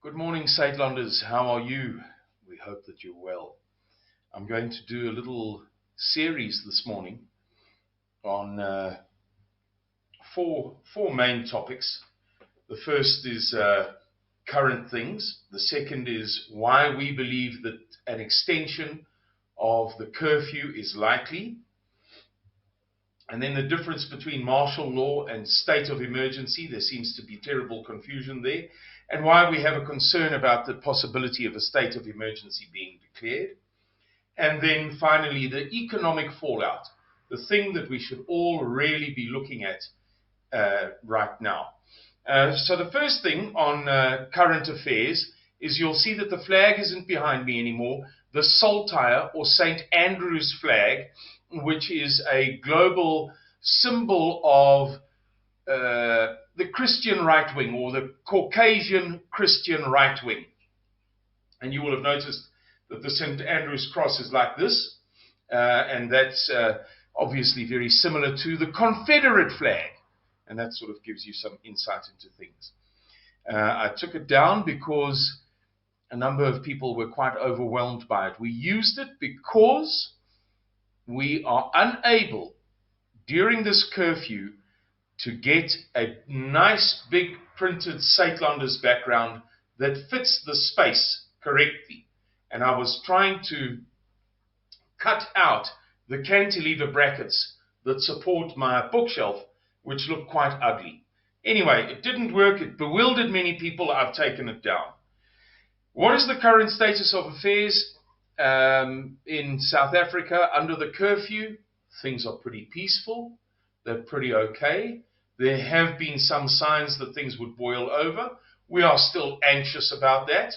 Good morning, Saitlanders. How are you? We hope that you're well. I'm going to do a little series this morning on four main topics. The first is current things. The second is why we believe that an extension of the curfew is likely. And then the difference between martial law and state of emergency. There seems to be terrible confusion there. And why we have a concern about the possibility of a state of emergency being declared. And then finally, the economic fallout, the thing that we should all really be looking at right now. So the first thing on current affairs is you'll see that the flag isn't behind me anymore. The saltire or St. Andrew's flag, which is a global symbol of the Christian right wing, or the Caucasian Christian right wing. And you will have noticed that the St. Andrew's cross is like this, and that's obviously very similar to the Confederate flag, and that sort of gives you some insight into things. I took it down because a number of people were quite overwhelmed by it. We used it because we are unable during this curfew to get a nice big printed Saitlanders background that fits the space correctly. And I was trying to cut out the cantilever brackets that support my bookshelf, which look quite ugly. Anyway, it didn't work. It bewildered many people. I've taken it down. What is the current status of affairs in South Africa under the curfew? Things are pretty peaceful. They're pretty okay. There have been some signs that things would boil over. We are still anxious about that.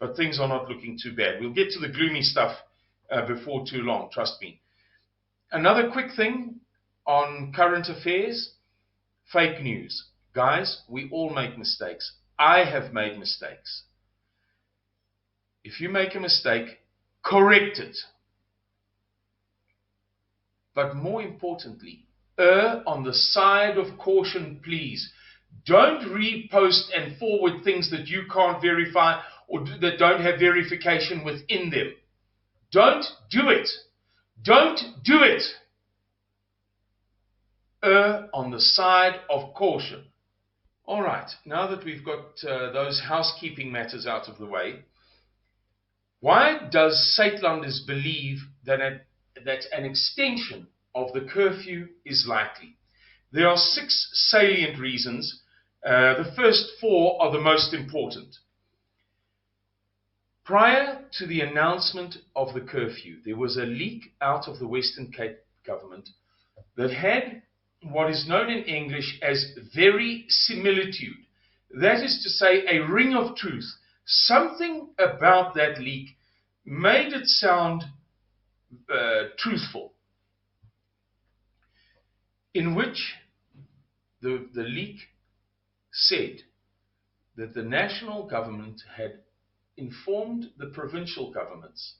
But things are not looking too bad. We'll get to the gloomy stuff before too long, trust me. Another quick thing on current affairs, fake news. Guys, we all make mistakes. I have made mistakes. If you make a mistake, correct it. But more importantly, err on the side of caution, please. Don't repost and forward things that you can't verify or that don't have verification within them. Don't do it. Don't do it. Err on the side of caution. All right, now that we've got those housekeeping matters out of the way, why does Saitlanders believe that an extension of the curfew is likely? There are 6 salient reasons. The first 4 are the most important. Prior to the announcement of the curfew, there was a leak out of the Western Cape government that had what is known in English as verisimilitude. That is to say, a ring of truth. Something about that leak made it sound truthful, in which the leak said that the national government had informed the provincial governments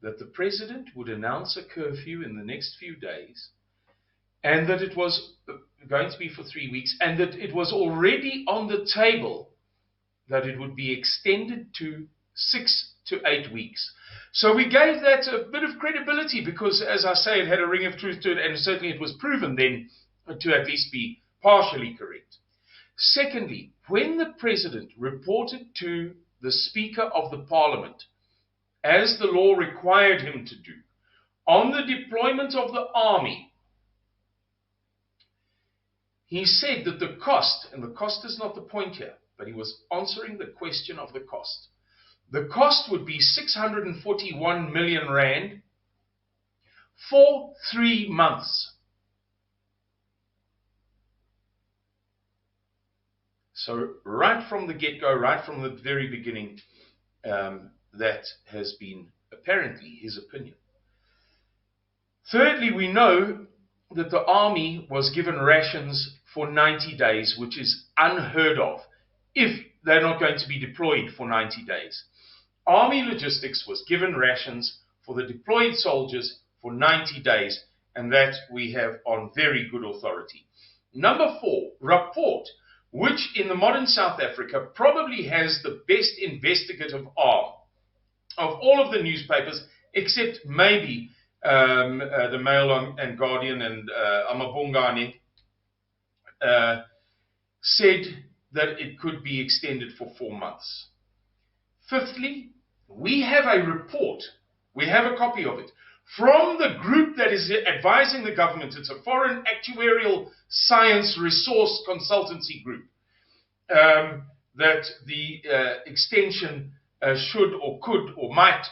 that the president would announce a curfew in the next few days, and that it was going to be for 3 weeks, and that it was already on the table that it would be extended to 6 to 8 weeks. So we gave that a bit of credibility because, as I say, it had a ring of truth to it, and certainly it was proven then to at least be partially correct. Secondly, when the president reported to the Speaker of the Parliament, as the law required him to do, on the deployment of the army, he said that the cost, and the cost is not the point here, but he was answering the question of the cost. The cost would be 641 million rand for 3 months. So right from the get-go, right from the very beginning, that has been apparently his opinion. Thirdly, we know that the army was given rations for 90 days, which is unheard of if they're not going to be deployed for 90 days. Army logistics was given rations for the deployed soldiers for 90 days, and that we have on very good authority. Number 4, report which in the modern South Africa probably has the best investigative arm of all of the newspapers, except maybe the Mail and Guardian and Amabongani, said that it could be extended for 4 months. Fifthly, we have a report, we have a copy of it, from the group that is advising the government. It's a foreign actuarial science resource consultancy group, that the extension should or could or might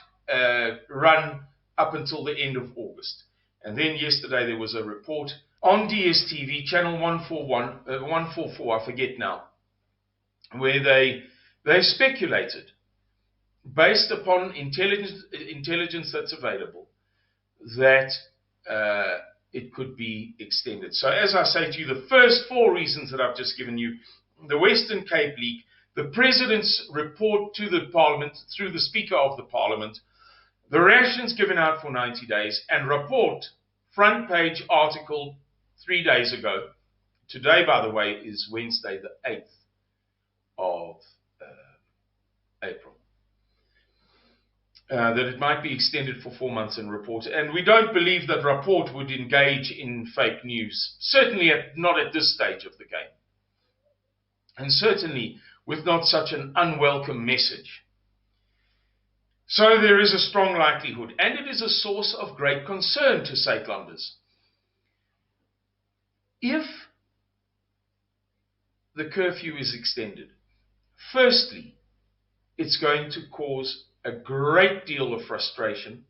run up until the end of August. And then yesterday there was a report on DSTV, channel 144, I forget now, where they speculated, based upon intelligence that's available, that it could be extended. So as I say to you, the first 4 reasons that I've just given you: the Western Cape leak, the President's report to the Parliament through the Speaker of the Parliament, the rations given out for 90 days, and report, front page article 3 days ago. Today, by the way, is Wednesday the 8th of April. That it might be extended for 4 months and report. And we don't believe that report would engage in fake news, certainly not at this stage of the game. And certainly with not such an unwelcome message. So there is a strong likelihood, and it is a source of great concern to Suidlanders. If the curfew is extended, firstly, it's going to cause a great deal of frustration.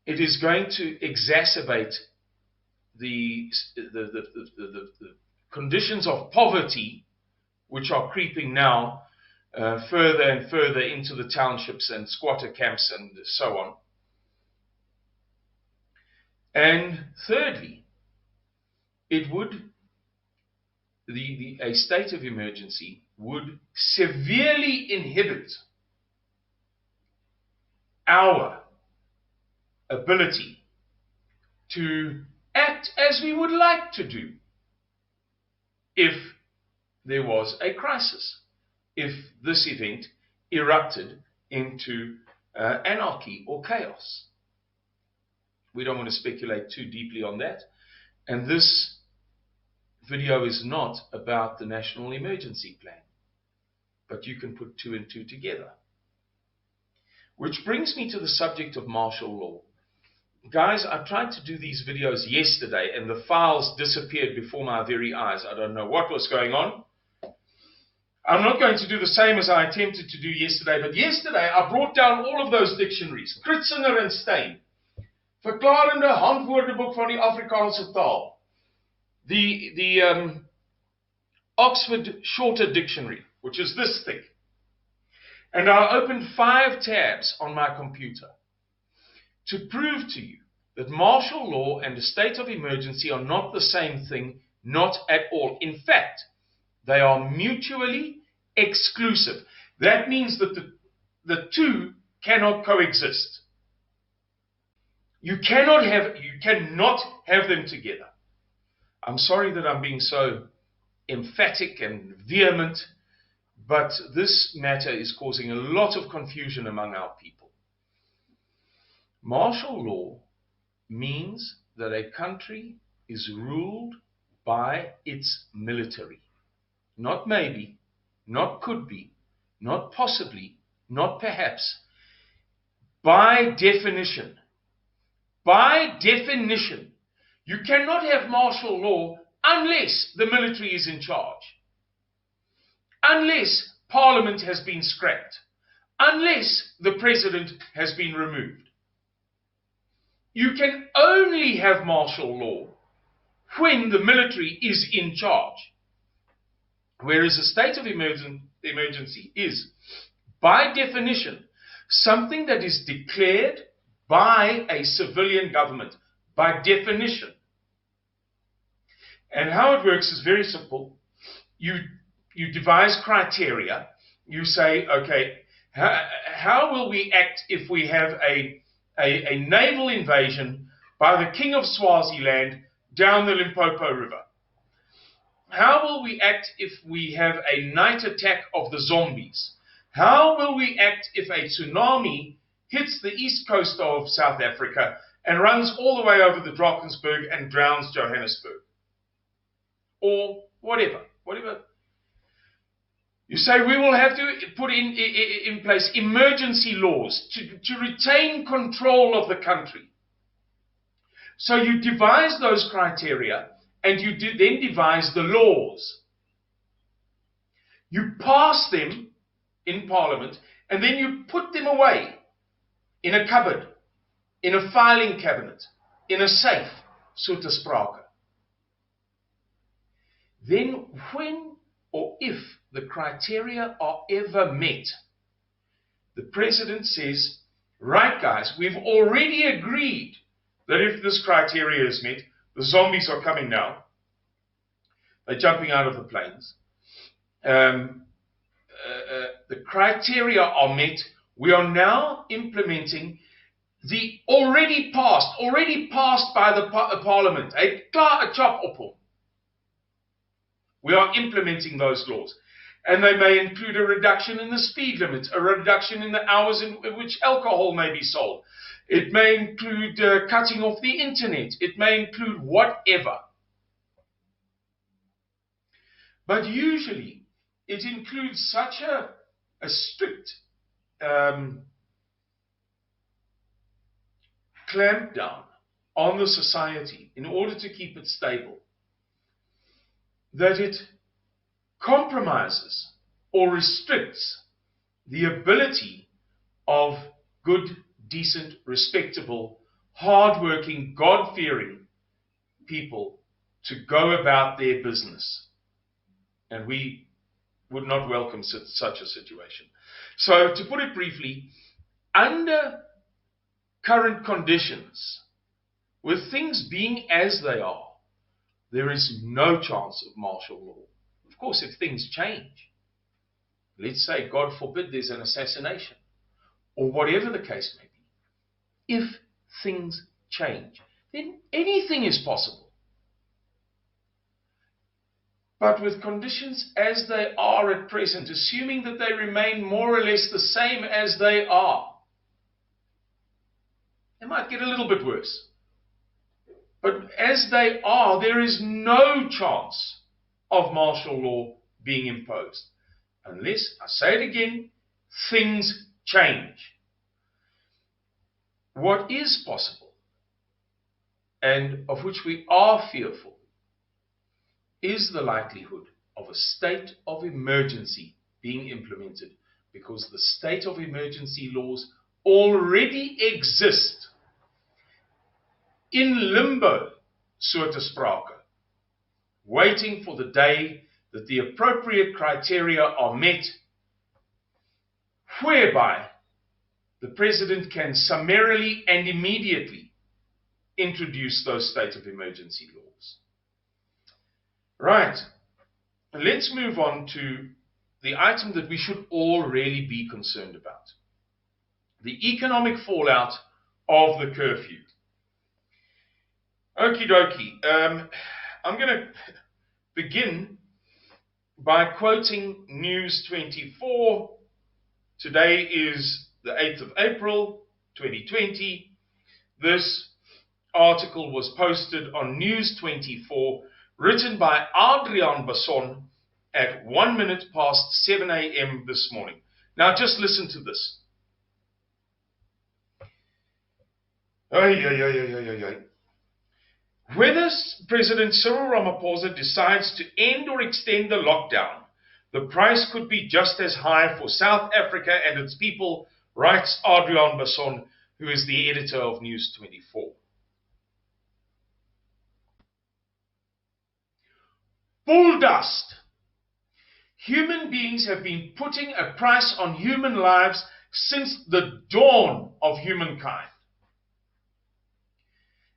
It is going to exacerbate the conditions of poverty which are creeping now further and further into the townships and squatter camps and so on. And thirdly, it would, a state of emergency would severely inhibit our ability to act as we would like to do if there was a crisis, if this event erupted into anarchy or chaos. We don't want to speculate too deeply on that. And this video is not about the National Emergency Plan, but you can put 2 and 2 together. Which brings me to the subject of martial law. Guys, I tried to do these videos yesterday and the files disappeared before my very eyes. I don't know what was going on. I'm not going to do the same as I attempted to do yesterday, but yesterday I brought down all of those dictionaries, Kritzinger and Steyn, Verklarende Handwoordeboek van die Afrikaanse taal, the Oxford Shorter Dictionary, which is this thick. And I opened 5 tabs on my computer to prove to you that martial law and a state of emergency are not the same thing, not at all. In fact, they are mutually exclusive. That means that the two cannot coexist. You cannot have them together. I'm sorry that I'm being so emphatic and vehement, but this matter is causing a lot of confusion among our people. Martial law means that a country is ruled by its military. Not maybe, not could be, not possibly, not perhaps. By definition, you cannot have martial law unless the military is in charge. Unless Parliament has been scrapped. Unless the President has been removed. You can only have martial law when the military is in charge. Whereas a state of emergency is, by definition, something that is declared by a civilian government, by definition. And how it works is very simple. You devise criteria. You say, okay, how will we act if we have a naval invasion by the King of Swaziland down the Limpopo River? How will we act if we have a night attack of the zombies? How will we act if a tsunami hits the east coast of South Africa and runs all the way over the Drakensberg and drowns Johannesburg? Or whatever. You say we will have to put in place emergency laws to retain control of the country. So you devise those criteria and you then devise the laws. You pass them in Parliament and then you put them away in a cupboard, in a filing cabinet, in a safe, so te sprake. Then when or if the criteria are ever met, the President says, right guys, we've already agreed that if this criteria is met, the zombies are coming now. They're jumping out of the planes. The criteria are met. We are now implementing the already passed by the Parliament, a chop op. We are implementing those laws. And they may include a reduction in the speed limit, a reduction in the hours in which alcohol may be sold. It may include cutting off the internet. It may include whatever. But usually, it includes such a strict clampdown on the society in order to keep it stable that it compromises or restricts the ability of good, decent, respectable, hard-working, God-fearing people to go about their business. And we would not welcome such a situation. So, to put it briefly, under current conditions, with things being as they are, there is no chance of martial law. Of course, if things change, let's say, God forbid, there's an assassination, or whatever the case may be, if things change, then anything is possible. But with conditions as they are at present, assuming that they remain more or less the same as they are, they might get a little bit worse. But as they are, there is no chance of martial law being imposed. Unless, I say it again, things change. What is possible, and of which we are fearful, is the likelihood of a state of emergency being implemented, because the state of emergency laws already exist in limbo, so te sprake, waiting for the day that the appropriate criteria are met, whereby the President can summarily and immediately introduce those state of emergency laws. Right, let's move on to the item that we should all really be concerned about. The economic fallout of the curfew. Okie dokie. I'm going to begin by quoting News 24. Today is the 8th of April, 2020. This article was posted on News 24, written by Adrian Basson at 1 minute past 7 a.m. this morning. Now just listen to this. Whether President Cyril Ramaphosa decides to end or extend the lockdown, the price could be just as high for South Africa and its people, writes Adrian Basson, who is the editor of News 24. Bull dust. Human beings have been putting a price on human lives since the dawn of humankind.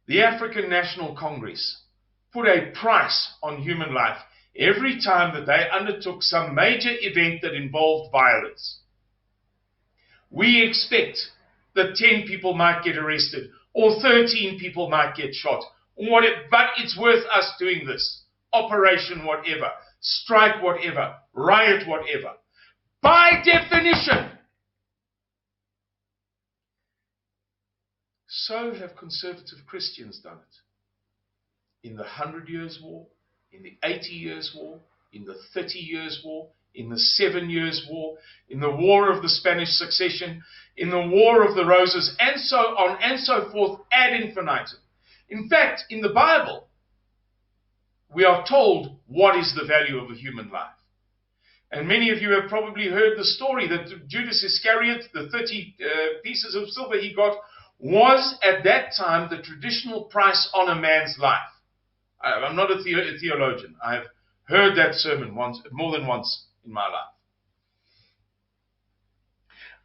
The African National Congress put a price on human life every time that they undertook some major event that involved violence. We expect that 10 people might get arrested or 13 people might get shot, but it's worth us doing this. operation whatever, strike whatever, riot whatever. By definition. So have conservative Christians done it. In the 100 Years' War, in the 80 Years' War, in the 30 Years' War, in the 7 Years' War, in the War of the Spanish Succession, in the War of the Roses, and so on and so forth ad infinitum. In fact, in the Bible, we are told what is the value of a human life. And many of you have probably heard the story that Judas Iscariot, the 30 pieces of silver he got, was at that time the traditional price on a man's life. I'm not a theologian. I've heard that sermon more than once in my life.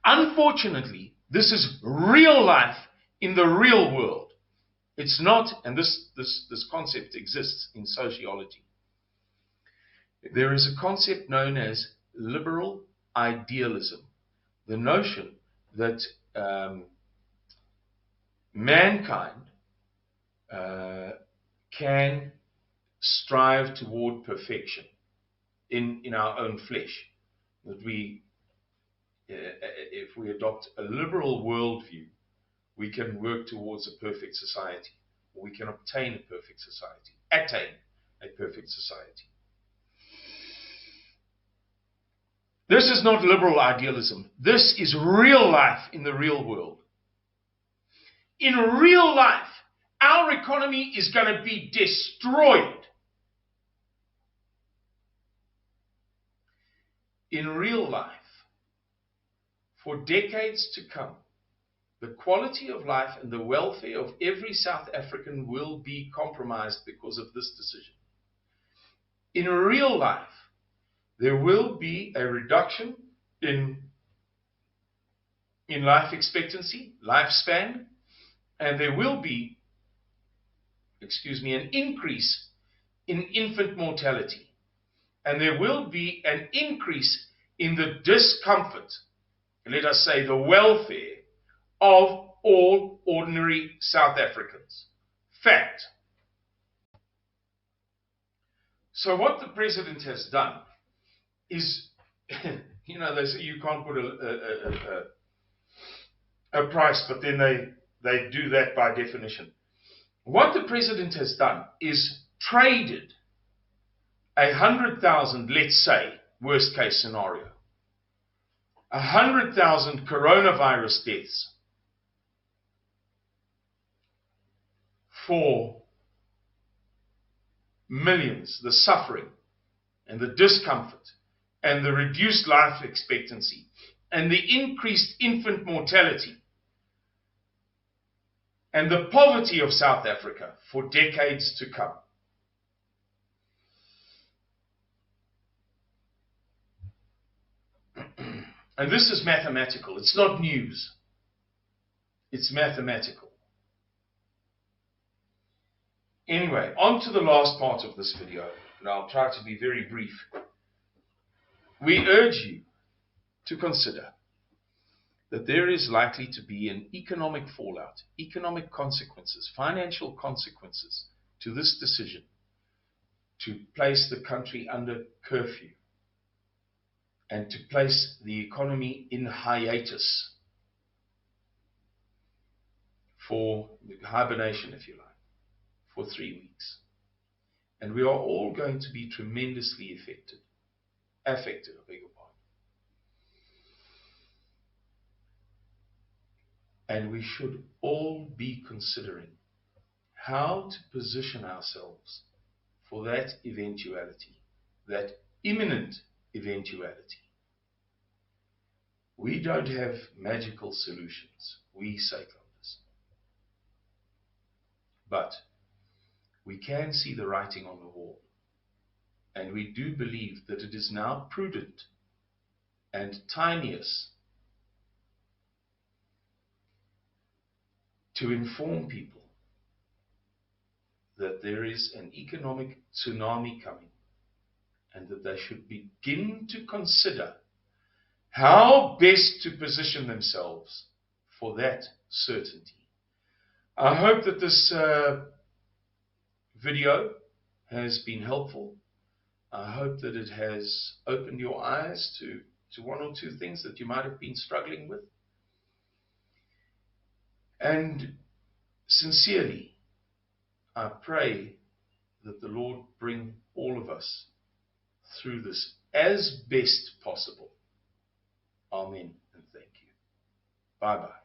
Unfortunately, this is real life in the real world. It's not, and this concept exists in sociology. There is a concept known as liberal idealism. The notion that mankind can strive toward perfection in our own flesh. That we, if we adopt a liberal worldview, we can work towards a perfect society. Or we can obtain a perfect society, attain a perfect society. This is not liberal idealism. This is real life in the real world. In real life, our economy is going to be destroyed. In real life, for decades to come, the quality of life and the welfare of every South African will be compromised because of this decision. In real life, there will be a reduction in life expectancy, lifespan, and there will be, an increase in infant mortality. And there will be an increase in the discomfort, let us say the welfare, of all ordinary South Africans. Fact. So what the president has done is, they say you can't put a price, but then they do that by definition. What the president has done is traded 100,000, let's say, worst case scenario, 100,000 coronavirus deaths for millions, the suffering and the discomfort and the reduced life expectancy and the increased infant mortality and the poverty of South Africa for decades to come. And this is mathematical. It's not news. It's mathematical. Anyway, on to the last part of this video, and I'll try to be very brief. We urge you to consider that there is likely to be an economic fallout, economic consequences, financial consequences to this decision to place the country under curfew and to place the economy in hiatus for hibernation, if you like, for 3 weeks. And we are all going to be tremendously affected, I beg your pardon. And we should all be considering how to position ourselves for that eventuality, that imminent eventuality. We don't have magical solutions, we stakeholders. But we can see the writing on the wall. And we do believe that it is now prudent and timeous to inform people that there is an economic tsunami coming and that they should begin to consider how best to position themselves for that certainty. I hope that this video has been helpful. I hope that it has opened your eyes to one or two things that you might have been struggling with. And sincerely, I pray that the Lord bring all of us through this as best possible. Amen and thank you. Bye-bye.